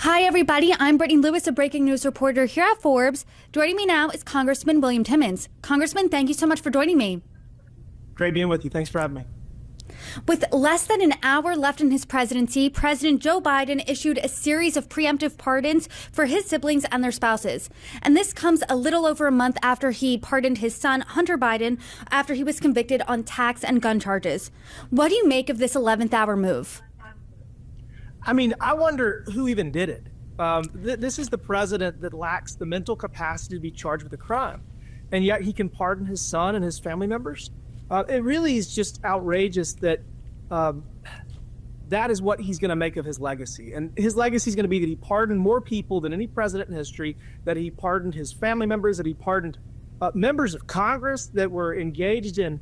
Hi, everybody. I'm Brittany Lewis, a breaking news reporter here at Forbes. Joining me now is Congressman William Timmons. Congressman, thank you so much for joining me. Great being with you. Thanks for having me. With less than an hour left in his presidency, President Joe Biden issued a series of preemptive pardons for his siblings and their spouses. And this comes a little over a month after he pardoned his son, Hunter Biden, after he was convicted on tax and gun charges. What do you make of this 11th hour move? I mean, I wonder who even did it. This is the president that lacks the mental capacity to be charged with a crime, and yet he can pardon his son and his family members. It really is just outrageous that that is what he's going to make of his legacy. And his legacy is going to be that he pardoned more people than any president in history, that he pardoned his family members, that he pardoned members of Congress that were engaged in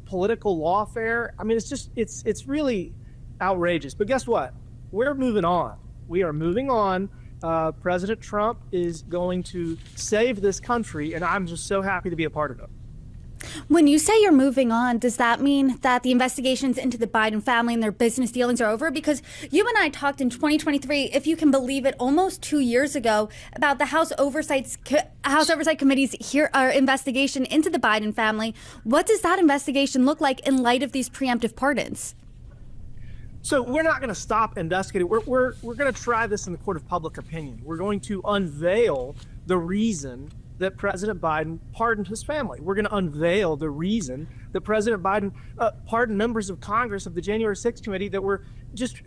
political lawfare. I mean, it's really outrageous. But guess what? We're moving on. We are moving on. President Trump is going to save this country, and I'm just so happy to be a part of it. When you say you're moving on, does that mean that the investigations into the Biden family and their business dealings are over? Because you and I talked in 2023, if you can believe it, almost 2 years ago, about the House Oversight Committee's investigation into the Biden family. What does that investigation look like in light of these preemptive pardons? So we're not going to stop investigating. We're going to try this in the court of public opinion. We're going to unveil the reason that President Biden pardoned his family. We're going to unveil the reason that President Biden pardoned members of Congress of the January 6th committee that were just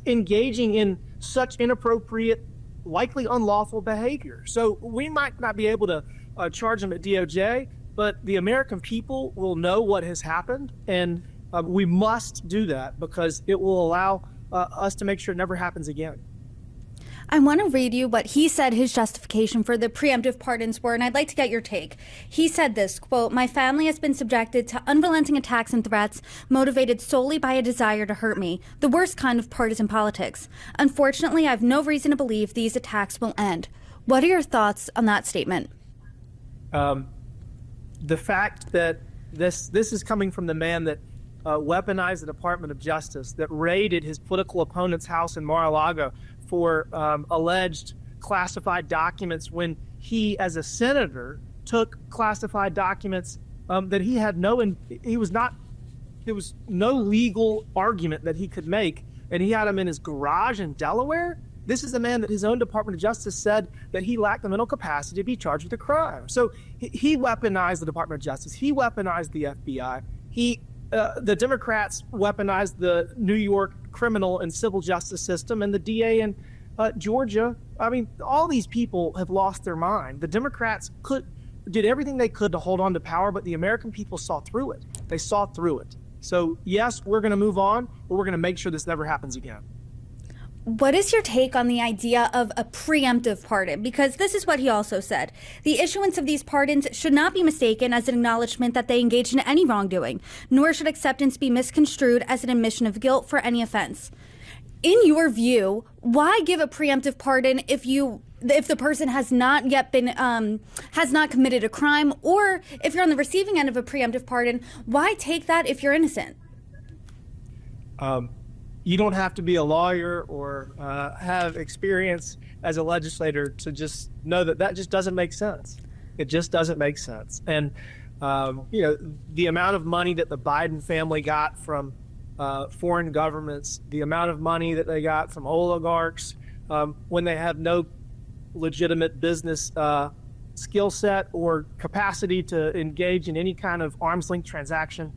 engaging in such inappropriate, likely unlawful behavior. So we might not be able to charge them at DOJ, but the American people will know what has happened, and we must do that because it will allow us to make sure it never happens again. I want to read you what he said his justification for the preemptive pardons were, and I'd like to get your take. He said this, quote, "My family has been subjected to unrelenting attacks and threats motivated solely by a desire to hurt me, the worst kind of partisan politics. Unfortunately, I have no reason to believe these attacks will end." What are your thoughts on that statement? The fact that this is coming from the man that weaponized the Department of Justice, that raided his political opponent's house in Mar-a-Lago for alleged classified documents when he, as a senator, took classified documents that he had there was no legal argument that he could make, and he had them in his garage in Delaware. This is a man that his own Department of Justice said that he lacked the mental capacity to be charged with a crime. So he weaponized the Department of Justice. He weaponized the FBI. The Democrats weaponized the New York criminal and civil justice system, and the DA in Georgia. I mean, all these people have lost their mind. The Democrats did everything they could to hold on to power, but the American people saw through it. They saw through it. So yes, we're going to move on, but we're going to make sure this never happens again. What is your take on the idea of a preemptive pardon? Because this is what he also said. The issuance of these pardons should not be mistaken as an acknowledgement that they engaged in any wrongdoing, nor should acceptance be misconstrued as an admission of guilt for any offense. In your view, why give a preemptive pardon if the person has not yet been has not committed a crime, or if you're on the receiving end of a preemptive pardon, why take that if you're innocent? You don't have to be a lawyer or have experience as a legislator to just know that just doesn't make sense. It just doesn't make sense. And, the amount of money that the Biden family got from foreign governments, the amount of money that they got from oligarchs when they have no legitimate business skill set or capacity to engage in any kind of arm's length transaction.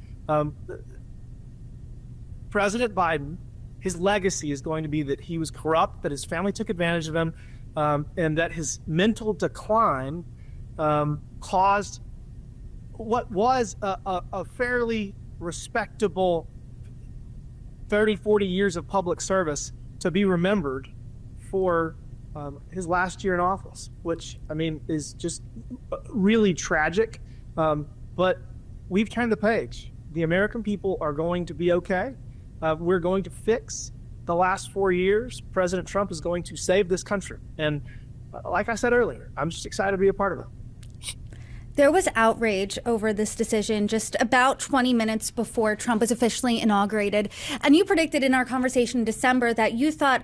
President Biden, his legacy is going to be that he was corrupt, that his family took advantage of him, and that his mental decline caused what was a fairly respectable 30, 40 years of public service to be remembered for his last year in office, which, I mean, is just really tragic. But we've turned the page. The American people are going to be okay. We're going to fix the last 4 years. President Trump is going to save this country. And like I said earlier, I'm just excited to be a part of it. There was outrage over this decision just about 20 minutes before Trump was officially inaugurated. And you predicted in our conversation in December that you thought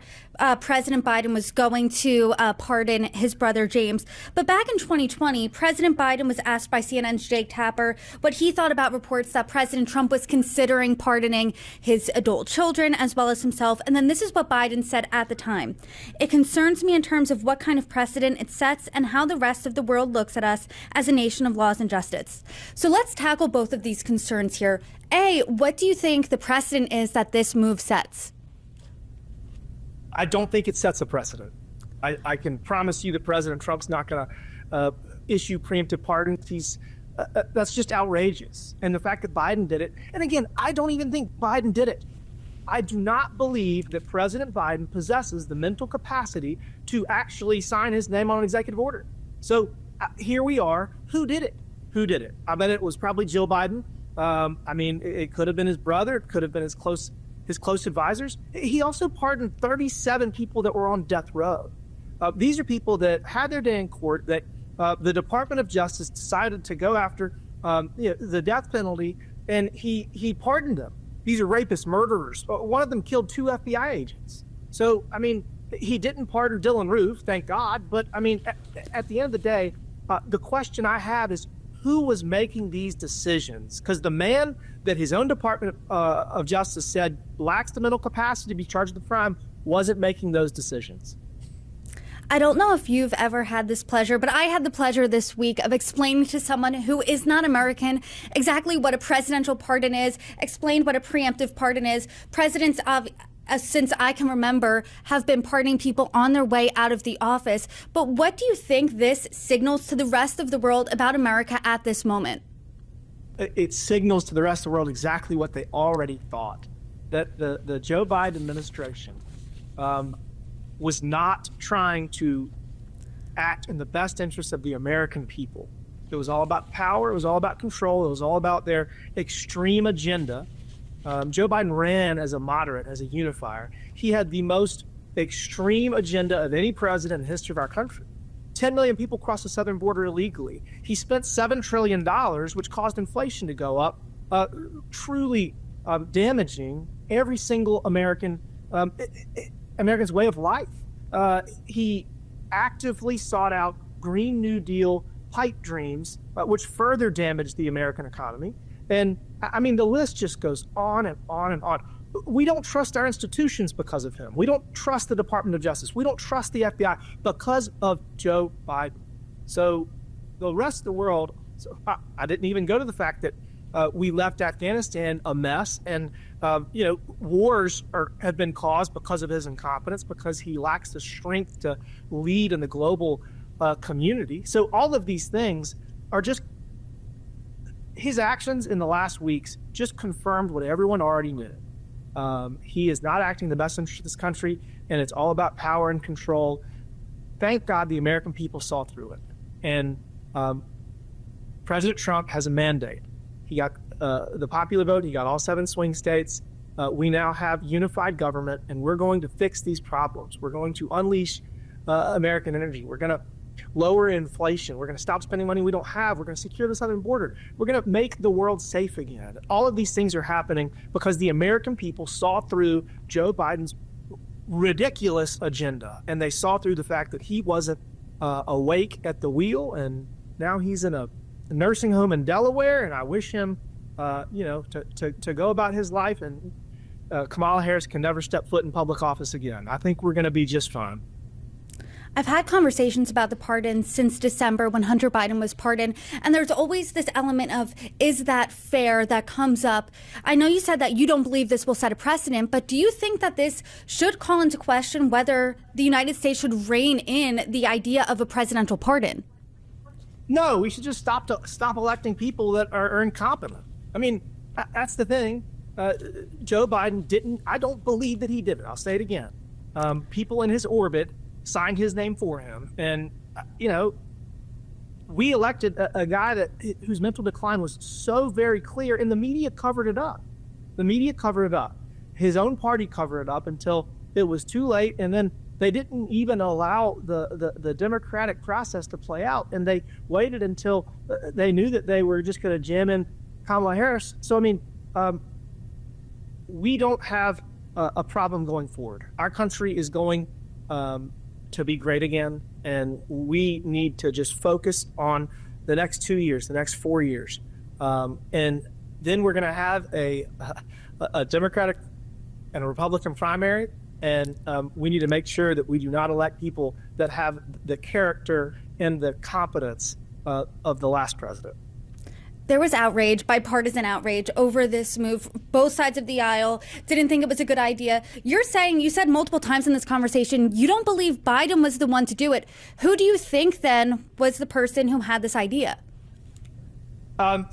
President Biden was going to pardon his brother James. But back in 2020, President Biden was asked by CNN's Jake Tapper what he thought about reports that President Trump was considering pardoning his adult children as well as himself. And then this is what Biden said at the time. "It concerns me in terms of what kind of precedent it sets and how the rest of the world looks at us as a nation of laws and justice." So let's tackle both of these concerns here. A, what do you think the precedent is that this move sets? I don't think it sets a precedent. I can promise you that President Trump's not going to issue preemptive pardons. That's just outrageous. And the fact that Biden did it, and again, I don't even think Biden did it. I do not believe that President Biden possesses the mental capacity to actually sign his name on an executive order. So here we are. Who did it? Who did it? I bet it was probably Jill Biden. I mean, it could have been his brother. It could have been his close advisors. He also pardoned 37 people that were on death row. These are people that had their day in court, that the Department of Justice decided to go after the death penalty, and he pardoned them. These are rapists, murderers. One of them killed 2 FBI agents. So, I mean, he didn't pardon Dylan Roof, thank God. But, I mean, at the end of the day, the question I have is who was making these decisions? Because the man that his own Department of Justice said lacks the mental capacity to be charged with the crime wasn't making those decisions. I don't know if you've ever had this pleasure, but I had the pleasure this week of explaining to someone who is not American exactly what a presidential pardon is, explained what a preemptive pardon is. Presidents of since I can remember, have been pardoning people on their way out of the office. But what do you think this signals to the rest of the world about America at this moment? It signals to the rest of the world exactly what they already thought, that the Joe Biden administration was not trying to act in the best interest of the American people. It was all about power. It was all about control. It was all about their extreme agenda. Joe Biden ran as a moderate, as a unifier. He had the most extreme agenda of any president in the history of our country. 10 million people crossed the southern border illegally. He spent $7 trillion, which caused inflation to go up, truly damaging every single American's way of life. He actively sought out Green New Deal pipe dreams, which further damaged the American economy. And I mean, the list just goes on and on and on. We don't trust our institutions because of him. We don't trust the Department of Justice. We don't trust the FBI because of Joe Biden. So the rest of the world, I didn't even go to the fact that we left Afghanistan a mess, and wars have been caused because of his incompetence, because he lacks the strength to lead in the global community. So all of these things are just his actions in the last weeks just confirmed what everyone already knew. He is not acting in the best interest of this country, and it's all about power and control. Thank God the American people saw through it. And President Trump has a mandate. He got the popular vote. He got all 7 swing states. We now have unified government, and we're going to fix these problems. We're going to unleash American energy. We're going to lower inflation. We're going to stop spending money we don't have. We're going to secure the southern border. We're going to make the world safe again. All of these things are happening because the American people saw through Joe Biden's ridiculous agenda, and they saw through the fact that he wasn't awake at the wheel, and now he's in a nursing home in Delaware, and I wish him to go about his life, and Kamala Harris can never step foot in public office again. I think we're going to be just fine. I've had conversations about the pardon since December when Hunter Biden was pardoned, and there's always this element of, is that fair, that comes up. I know you said that you don't believe this will set a precedent, but do you think that this should call into question whether the United States should rein in the idea of a presidential pardon? No, we should just stop electing people that are incompetent. I mean, that's the thing. Joe Biden didn't, I don't believe that he did it. I'll say it again. People in his orbit signed his name for him. And, we elected a guy whose mental decline was so very clear, and the media covered it up. The media covered it up. His own party covered it up until it was too late. And then They didn't even allow the democratic process to play out, and they waited until they knew that they were just going to jam in Kamala Harris. So, I mean, we don't have a problem going forward. Our country is going to be great again, and we need to just focus on the next 2 years, the next 4 years. And then we're going to have a Democratic and a Republican primary, and we need to make sure that we do not elect people that have the character and the competence of the last president. There was outrage, bipartisan outrage over this move. Both sides of the aisle didn't think it was a good idea. You said multiple times in this conversation, you don't believe Biden was the one to do it. Who do you think then was the person who had this idea? I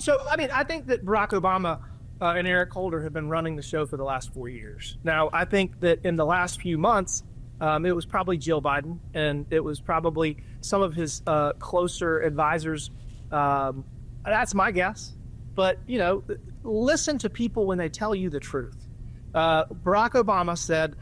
think that Barack Obama and Eric Holder have been running the show for the last 4 years. Now, I think that in the last few months, it was probably Jill Biden, and it was probably some of his closer advisors. That's my guess. But, listen to people when they tell you the truth. Barack Obama said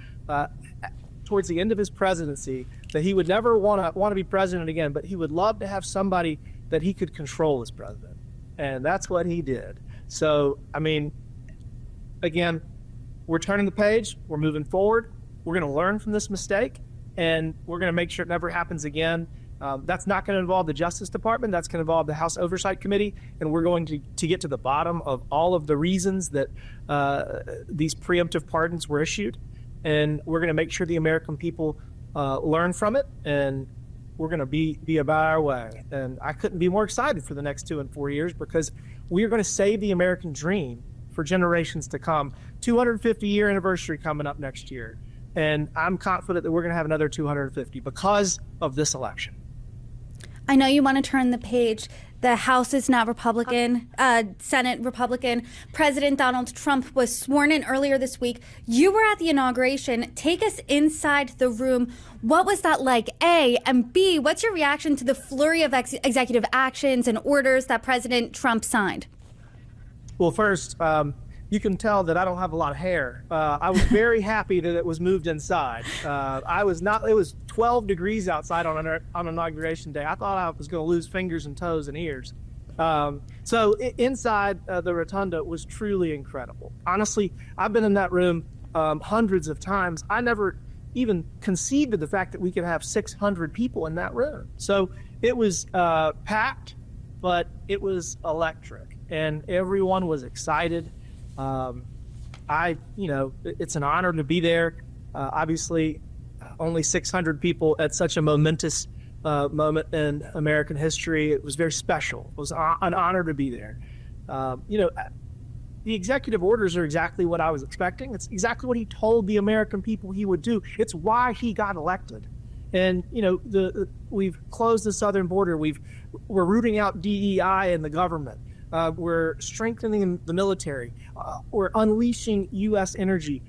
towards the end of his presidency that he would never want to be president again, but he would love to have somebody that he could control as president. And that's what he did. So, I mean, again, we're turning the page. We're moving forward. We're going to learn from this mistake, and we're going to make sure it never happens again. That's not going to involve the Justice Department. That's going to involve the House Oversight Committee, and we're going to get to the bottom of all of the reasons that these preemptive pardons were issued, and we're going to make sure the American people learn from it, and we're going to be about our way. And I couldn't be more excited for the next 2 and 4 years, because we are going to save the American dream for generations to come. 250-year anniversary coming up next year, and I'm confident that we're going to have another 250 because of this election. I know you want to turn the page. The House is now Republican, Senate Republican. President Donald Trump was sworn in earlier this week. You were at the inauguration. Take us inside the room. What was that like, A? And B, what's your reaction to the flurry of executive actions and orders that President Trump signed? Well, first, you can tell that I don't have a lot of hair. I was very happy that it was moved inside. It was 12 degrees outside on inauguration day. I thought I was going to lose fingers and toes and ears. Inside the rotunda was truly incredible. Honestly, I've been in that room hundreds of times. I never even conceived of the fact that we could have 600 people in that room. So it was packed, but it was electric, and everyone was excited. It's an honor to be there. Obviously, only 600 people at such a momentous moment in American history. It was very special. It was an honor to be there. The executive orders are exactly what I was expecting. It's exactly what he told the American people he would do. It's why he got elected. And, we've closed the southern border. We're rooting out DEI in the government. We're strengthening the military. We're unleashing U.S. energy.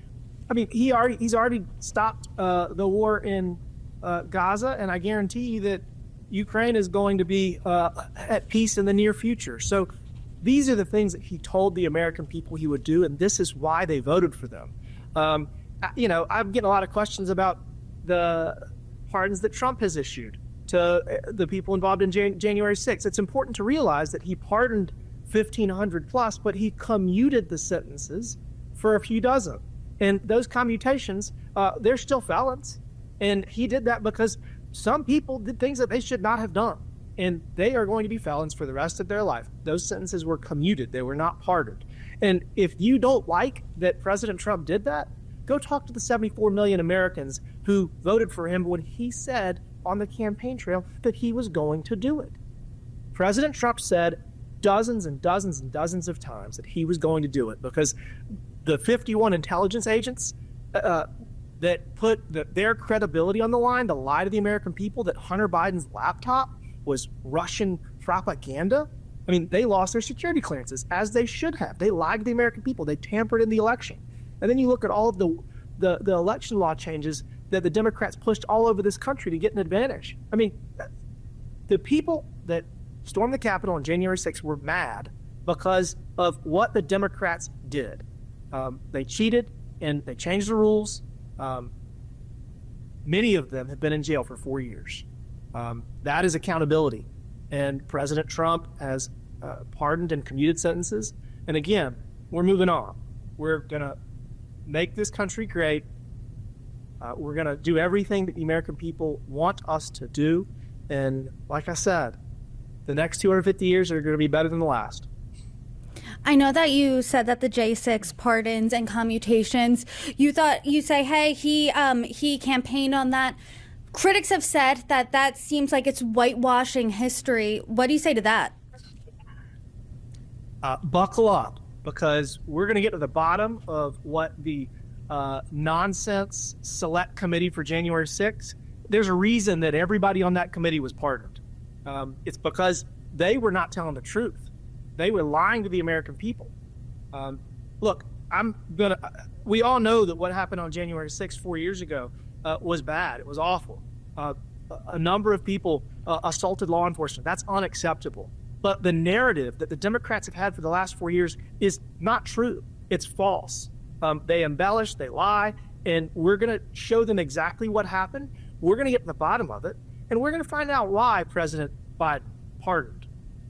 I mean, he's already stopped the war in Gaza, and I guarantee you that Ukraine is going to be at peace in the near future. So these are the things that he told the American people he would do, and this is why they voted for them. I'm getting a lot of questions about the pardons that Trump has issued to the people involved in January 6th. It's important to realize that he pardoned 1,500 plus, but he commuted the sentences for a few dozen. And those commutations, they're still felons. And he did that because some people did things that they should not have done. And they are going to be felons for the rest of their life. Those sentences were commuted. They were not pardoned. And if you don't like that President Trump did that, go talk to the 74 million Americans who voted for him when he said on the campaign trail that he was going to do it. President Trump said dozens and dozens and dozens of times that he was going to do it because the 51 intelligence agents that put their credibility on the line to lie to the American people that Hunter Biden's laptop was Russian propaganda. I mean, they lost their security clearances, as they should have. They lied to the American people. They tampered in the election. And then you look at all of the election law changes that the Democrats pushed all over this country to get an advantage. I mean, the people that stormed the Capitol on January 6th were mad because of what the Democrats did. They cheated and they changed the rules. Many of them have been in jail for 4 years. That is accountability. And President Trump has pardoned and commuted sentences. And again, we're moving on. We're going to make this country great. We're going to do everything that the American people want us to do. And like I said, the next 250 years are going to be better than the last. I know that you said that the J6 pardons and commutations, you say, hey, he campaigned on that. Critics have said that that seems like it's whitewashing history. What do you say to that? Buckle up, because we're going to get to the bottom of what the nonsense select committee for January 6th. There's a reason that everybody on that committee was pardoned. It's because they were not telling the truth. They were lying to the American people. Look, we all know that what happened on January 6th 4 years ago was bad. It was awful. A number of people assaulted law enforcement. That's unacceptable. But the narrative that the Democrats have had for the last 4 years is not true. It's false. They embellish, they lie, and we're going to show them exactly what happened. We're going to get to the bottom of it, and we're going to find out why President Biden pardoned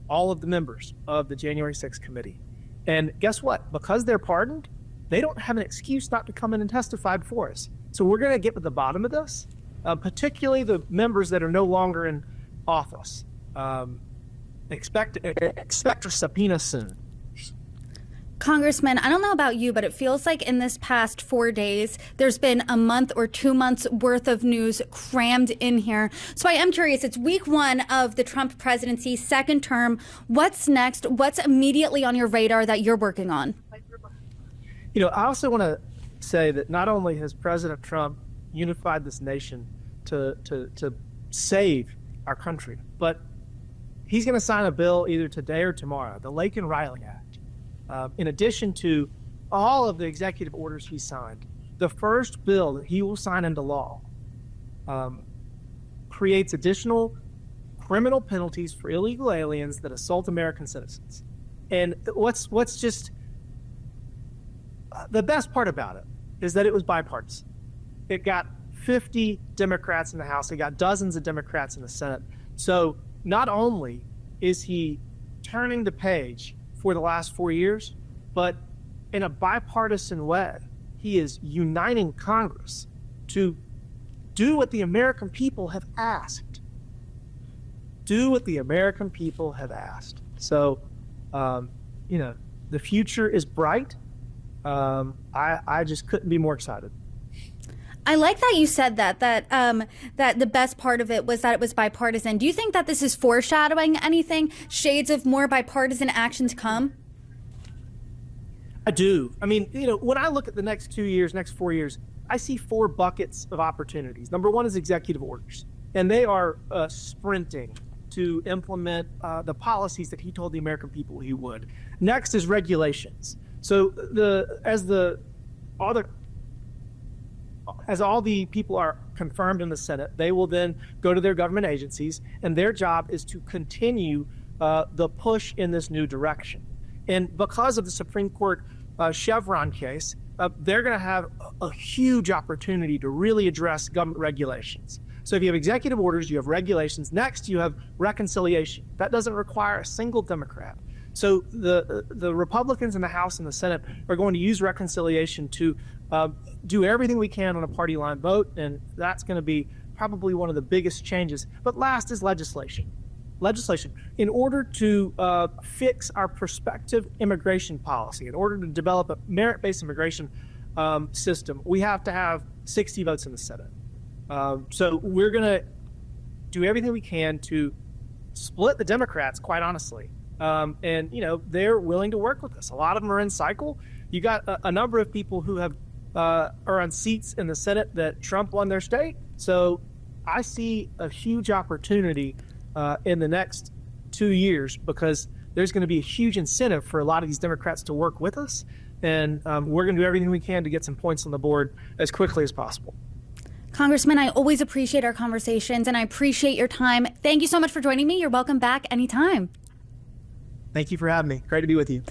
all of the members of the January 6th committee. And guess what? Because they're pardoned, they don't have an excuse not to come in and testify before us. So we're going to get to the bottom of this, particularly the members that are no longer in office. Expect a subpoena soon. Congressman, I don't know about you, but it feels like in this past 4 days, there's been a month or 2 months worth of news crammed in here. So I am curious, it's week one of the Trump presidency, second term. What's next? What's immediately on your radar that you're working on? You know, I also want to say that not only has President Trump unified this nation to save our country, but he's going to sign a bill either today or tomorrow, the Lake and Riley Act. In addition to all of the executive orders he signed, the first bill that he will sign into law creates additional criminal penalties for illegal aliens that assault American citizens. And what's just the best part about it is that it was bipartisan. It got 50 Democrats in the House. It got dozens of Democrats in the Senate. So not only is he turning the page for the last 4 years, but in a bipartisan way, he is uniting Congress to do what the American people have asked. Do what the American people have asked. So, you know, the future is bright. I just couldn't be more excited. I like that you said that the best part of it was that it was bipartisan. Do you think that this is foreshadowing anything, shades of more bipartisan action to come? I do. I mean, you know, when I look at the next 2 years, next 4 years, I see 4 buckets of opportunities. Number one is executive orders, and they are sprinting to implement the policies that he told the American people he would. Next is regulations. So as all the people are confirmed in the Senate, they will then go to their government agencies, and their job is to continue the push in this new direction. And because of the Supreme Court Chevron case, they're going to have a huge opportunity to really address government regulations. So if you have executive orders, you have regulations. Next, you have reconciliation. That doesn't require a single Democrat. So the Republicans in the House and the Senate are going to use reconciliation to do everything we can on a party line vote, and that's going to be probably one of the biggest changes. But last is legislation. In order to fix our prospective immigration policy, in order to develop a merit-based immigration system, we have to have 60 votes in the Senate. So we're going to do everything we can to split the Democrats, quite honestly. And, you know, they're willing to work with us. A lot of them are in cycle. You got a number of people who are on seats in the Senate that Trump won their state. So I see a huge opportunity in the next 2 years, because there's going to be a huge incentive for a lot of these Democrats to work with us. And we're going to do everything we can to get some points on the board as quickly as possible. Congressman, I always appreciate our conversations, and I appreciate your time. Thank you so much for joining me. You're welcome back anytime. Thank you for having me. Great to be with you.